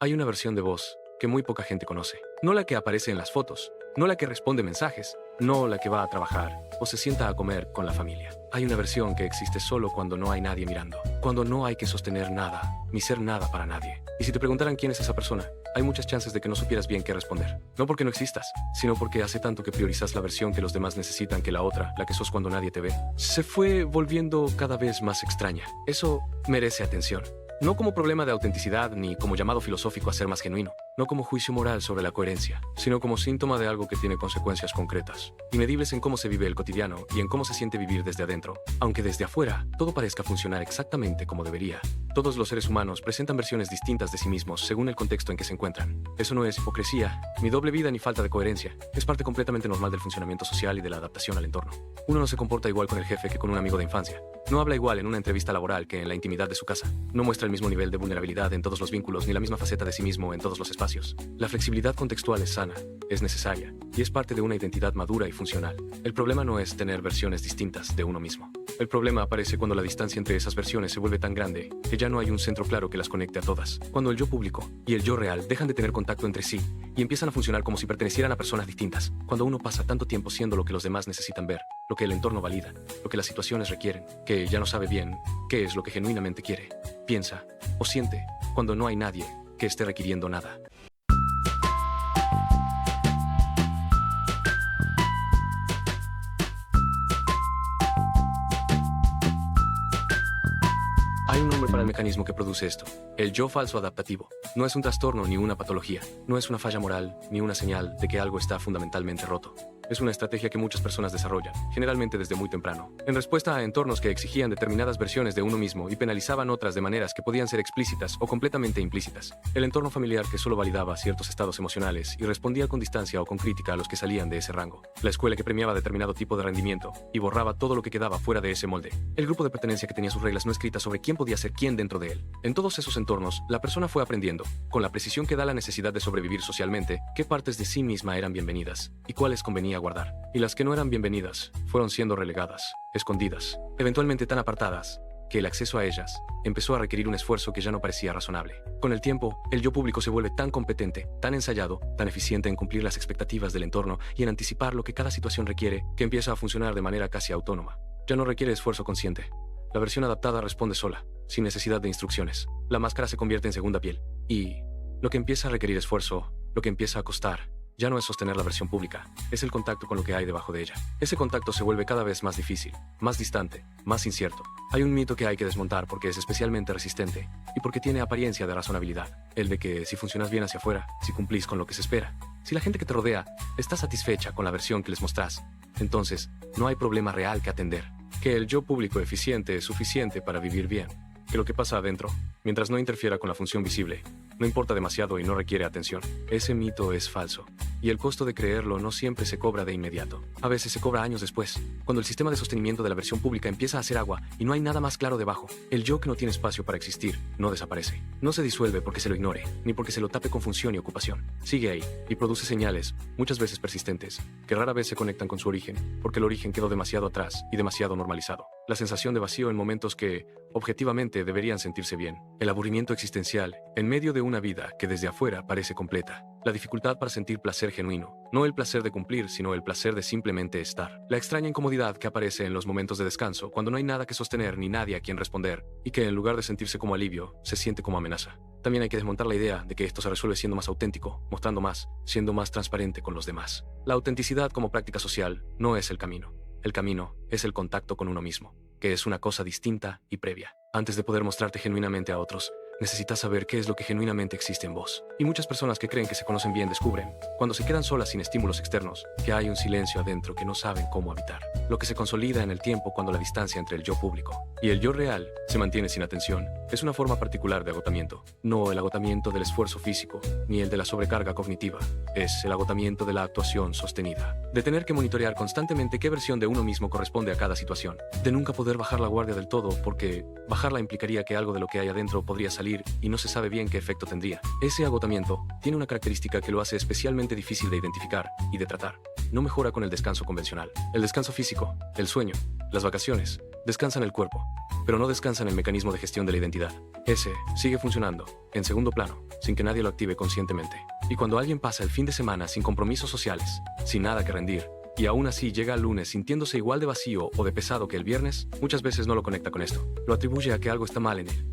Hay una versión de vos que muy poca gente conoce. No la que aparece en las fotos, no la que responde mensajes, no la que va a trabajar o se sienta a comer con la familia. Hay una versión que existe solo cuando no hay nadie mirando, cuando no hay que sostener nada, ni ser nada para nadie. Y si te preguntaran quién es esa persona, hay muchas chances de que no supieras bien qué responder. No porque no existas, sino porque hace tanto que priorizas la versión que los demás necesitan que la otra, la que sos cuando nadie te ve, se fue volviendo cada vez más extraña. Eso merece atención. No como problema de autenticidad ni como llamado filosófico a ser más genuino, no como juicio moral sobre la coherencia, sino como síntoma de algo que tiene consecuencias concretas, inmedibles en cómo se vive el cotidiano y en cómo se siente vivir desde adentro. Aunque desde afuera todo parezca funcionar exactamente como debería, todos los seres humanos presentan versiones distintas de sí mismos según el contexto en que se encuentran. Eso no es hipocresía, ni doble vida ni falta de coherencia, es parte completamente normal del funcionamiento social y de la adaptación al entorno. Uno no se comporta igual con el jefe que con un amigo de infancia. No habla igual en una entrevista laboral que en la intimidad de su casa. No muestra el mismo nivel de vulnerabilidad en todos los vínculos ni la misma faceta de sí mismo en todos los espacios. La flexibilidad contextual es sana, es necesaria y es parte de una identidad madura y funcional. El problema no es tener versiones distintas de uno mismo. El problema aparece cuando la distancia entre esas versiones se vuelve tan grande que ya no hay un centro claro que las conecte a todas. Cuando el yo público y el yo real dejan de tener contacto entre sí y empiezan a funcionar como si pertenecieran a personas distintas. Cuando uno pasa tanto tiempo siendo lo que los demás necesitan ver, lo que el entorno valida, lo que las situaciones requieren, que ya no sabe bien qué es lo que genuinamente quiere, piensa o siente cuando no hay nadie que esté requiriendo nada. Hay un nombre para el mecanismo que produce esto, el yo falso adaptativo. No es un trastorno ni una patología, no es una falla moral ni una señal de que algo está fundamentalmente roto. Es una estrategia que muchas personas desarrollan, generalmente desde muy temprano, en respuesta a entornos que exigían determinadas versiones de uno mismo y penalizaban otras de maneras que podían ser explícitas o completamente implícitas. El entorno familiar que solo validaba ciertos estados emocionales y respondía con distancia o con crítica a los que salían de ese rango. La escuela que premiaba determinado tipo de rendimiento y borraba todo lo que quedaba fuera de ese molde. El grupo de pertenencia que tenía sus reglas no escritas sobre quién podía ser quién dentro de él. En todos esos entornos, la persona fue aprendiendo, con la precisión que da la necesidad de sobrevivir socialmente, qué partes de sí misma eran bienvenidas y cuáles convenía guardar. Y las que no eran bienvenidas fueron siendo relegadas, escondidas, eventualmente tan apartadas que el acceso a ellas empezó a requerir un esfuerzo que ya no parecía razonable. Con el tiempo, el yo público se vuelve tan competente, tan ensayado, tan eficiente en cumplir las expectativas del entorno y en anticipar lo que cada situación requiere, que empieza a funcionar de manera casi autónoma. Ya no requiere esfuerzo consciente. La versión adaptada responde sola, sin necesidad de instrucciones. La máscara se convierte en segunda piel. Y lo que empieza a requerir esfuerzo, lo que empieza a costar, ya no es sostener la versión pública, es el contacto con lo que hay debajo de ella. Ese contacto se vuelve cada vez más difícil, más distante, más incierto. Hay un mito que hay que desmontar porque es especialmente resistente y porque tiene apariencia de razonabilidad. El de que si funcionas bien hacia afuera, si cumplís con lo que se espera, si la gente que te rodea está satisfecha con la versión que les mostrás, entonces no hay problema real que atender. Que el yo público eficiente es suficiente para vivir bien. Que lo que pasa adentro, mientras no interfiera con la función visible, no importa demasiado y no requiere atención. Ese mito es falso. Y el costo de creerlo no siempre se cobra de inmediato. A veces se cobra años después, cuando el sistema de sostenimiento de la versión pública empieza a hacer agua y no hay nada más claro debajo. El yo que no tiene espacio para existir no desaparece. No se disuelve porque se lo ignore, ni porque se lo tape con función y ocupación. Sigue ahí y produce señales, muchas veces persistentes, que rara vez se conectan con su origen, porque el origen quedó demasiado atrás y demasiado normalizado. La sensación de vacío en momentos que, objetivamente, deberían sentirse bien. El aburrimiento existencial, en medio de una vida que desde afuera parece completa. La dificultad para sentir placer genuino. No el placer de cumplir, sino el placer de simplemente estar. La extraña incomodidad que aparece en los momentos de descanso, cuando no hay nada que sostener ni nadie a quien responder, y que en lugar de sentirse como alivio, se siente como amenaza. También hay que desmontar la idea de que esto se resuelve siendo más auténtico, mostrando más, siendo más transparente con los demás. La autenticidad como práctica social no es el camino. El camino es el contacto con uno mismo, que es una cosa distinta y previa. Antes de poder mostrarte genuinamente a otros, necesitas saber qué es lo que genuinamente existe en vos. Y muchas personas que creen que se conocen bien descubren, cuando se quedan solas sin estímulos externos, que hay un silencio adentro que no saben cómo habitar. Lo que se consolida en el tiempo cuando la distancia entre el yo público y el yo real se mantiene sin atención, es una forma particular de agotamiento. No el agotamiento del esfuerzo físico, ni el de la sobrecarga cognitiva. Es el agotamiento de la actuación sostenida. De tener que monitorear constantemente qué versión de uno mismo corresponde a cada situación. De nunca poder bajar la guardia del todo porque bajarla implicaría que algo de lo que hay adentro podría salir y no se sabe bien qué efecto tendría. Ese agotamiento tiene una característica que lo hace especialmente difícil de identificar y de tratar. No mejora con el descanso convencional. El descanso físico, el sueño, las vacaciones, descansan el cuerpo, pero no descansa en el mecanismo de gestión de la identidad. Ese sigue funcionando, en segundo plano, sin que nadie lo active conscientemente. Y cuando alguien pasa el fin de semana sin compromisos sociales, sin nada que rendir, y aún así llega al lunes sintiéndose igual de vacío o de pesado que el viernes, muchas veces no lo conecta con esto. Lo atribuye a que algo está mal en él,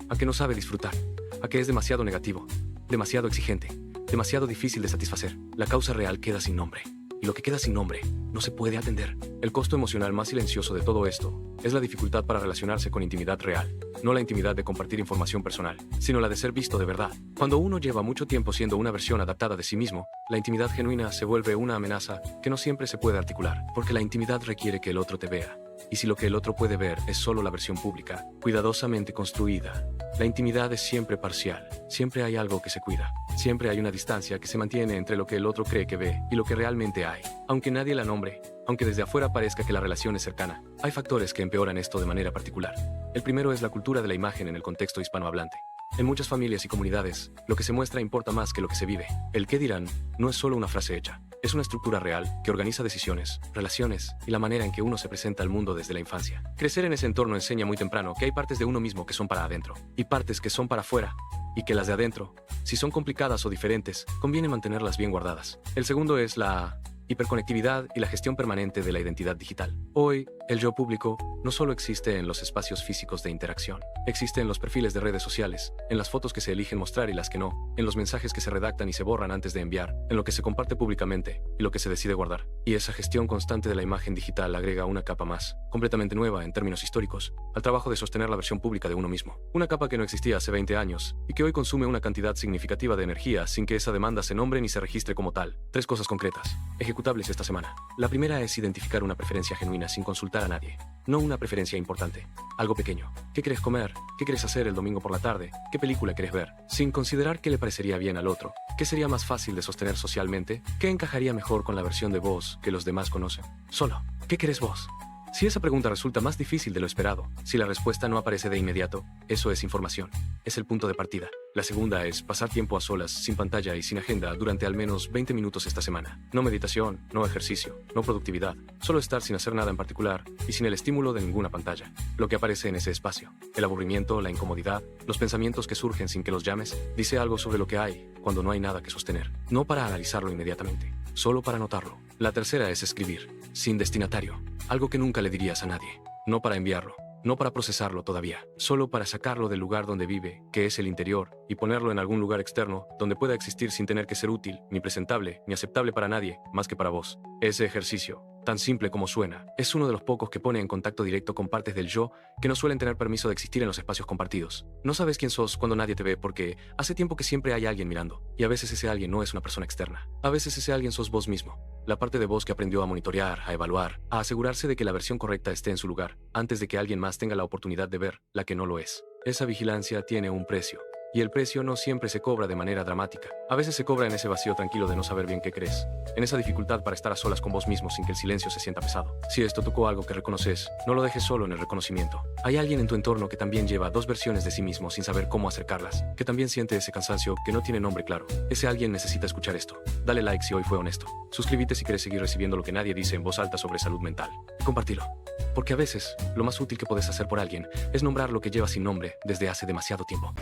a que no sabe disfrutar, a que es demasiado negativo, demasiado exigente, demasiado difícil de satisfacer. La causa real queda sin nombre. Y lo que queda sin nombre no se puede atender. El costo emocional más silencioso de todo esto es la dificultad para relacionarse con intimidad real. No la intimidad de compartir información personal, sino la de ser visto de verdad. Cuando uno lleva mucho tiempo siendo una versión adaptada de sí mismo, la intimidad genuina se vuelve una amenaza que no siempre se puede articular, porque la intimidad requiere que el otro te vea. Y si lo que el otro puede ver es solo la versión pública, cuidadosamente construida, la intimidad es siempre parcial. Siempre hay algo que se cuida. Siempre hay una distancia que se mantiene entre lo que el otro cree que ve y lo que realmente hay. Aunque nadie la nombre, aunque desde afuera parezca que la relación es cercana, hay factores que empeoran esto de manera particular. El primero es la cultura de la imagen en el contexto hispanohablante. En muchas familias y comunidades, lo que se muestra importa más que lo que se vive. El qué dirán no es solo una frase hecha. Es una estructura real que organiza decisiones, relaciones y la manera en que uno se presenta al mundo desde la infancia. Crecer en ese entorno enseña muy temprano que hay partes de uno mismo que son para adentro y partes que son para afuera, y que las de adentro, si son complicadas o diferentes, conviene mantenerlas bien guardadas. El segundo es la hiperconectividad y la gestión permanente de la identidad digital. Hoy, el yo público no solo existe en los espacios físicos de interacción, existe en los perfiles de redes sociales, en las fotos que se eligen mostrar y las que no, en los mensajes que se redactan y se borran antes de enviar, en lo que se comparte públicamente y lo que se decide guardar. Y esa gestión constante de la imagen digital agrega una capa más, completamente nueva en términos históricos, al trabajo de sostener la versión pública de uno mismo. Una capa que no existía hace 20 años y que hoy consume una cantidad significativa de energía sin que esa demanda se nombre ni se registre como tal. 3 cosas concretas, ejecutables esta semana. La primera es identificar una preferencia genuina sin consultar a nadie. No una preferencia importante, algo pequeño. ¿Qué quieres comer? ¿Qué quieres hacer el domingo por la tarde? ¿Qué película quieres ver? Sin considerar qué le parecería bien al otro. ¿Qué sería más fácil de sostener socialmente? ¿Qué encajaría mejor con la versión de vos que los demás conocen? Solo, ¿qué querés vos? Si esa pregunta resulta más difícil de lo esperado, si la respuesta no aparece de inmediato, eso es información. Es el punto de partida. La segunda es pasar tiempo a solas, sin pantalla y sin agenda durante al menos 20 minutos esta semana. No meditación, no ejercicio, no productividad. Solo estar sin hacer nada en particular y sin el estímulo de ninguna pantalla. Lo que aparece en ese espacio, el aburrimiento, la incomodidad, los pensamientos que surgen sin que los llames, dice algo sobre lo que hay cuando no hay nada que sostener. No para analizarlo inmediatamente, solo para notarlo. La tercera es escribir, sin destinatario. Algo que nunca le dirías a nadie. No para enviarlo, no para procesarlo todavía, solo para sacarlo del lugar donde vive, que es el interior, y ponerlo en algún lugar externo, donde pueda existir sin tener que ser útil, ni presentable, ni aceptable para nadie, más que para vos. Ese ejercicio, tan simple como suena, es uno de los pocos que pone en contacto directo con partes del yo que no suelen tener permiso de existir en los espacios compartidos. No sabes quién sos cuando nadie te ve porque hace tiempo que siempre hay alguien mirando, y a veces ese alguien no es una persona externa. A veces ese alguien sos vos mismo, la parte de vos que aprendió a monitorear, a evaluar, a asegurarse de que la versión correcta esté en su lugar, antes de que alguien más tenga la oportunidad de ver la que no lo es. Esa vigilancia tiene un precio. Y el precio no siempre se cobra de manera dramática. A veces se cobra en ese vacío tranquilo de no saber bien qué crees. En esa dificultad para estar a solas con vos mismo sin que el silencio se sienta pesado. Si esto tocó algo que reconoces, no lo dejes solo en el reconocimiento. Hay alguien en tu entorno que también lleva 2 versiones de sí mismo sin saber cómo acercarlas. Que también siente ese cansancio que no tiene nombre claro. Ese alguien necesita escuchar esto. Dale like si hoy fue honesto. Suscríbete si quieres seguir recibiendo lo que nadie dice en voz alta sobre salud mental. Y compártelo. Porque a veces, lo más útil que puedes hacer por alguien es nombrar lo que lleva sin nombre desde hace demasiado tiempo.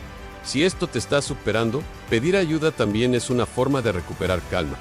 Si esto te está superando, pedir ayuda también es una forma de recuperar calma.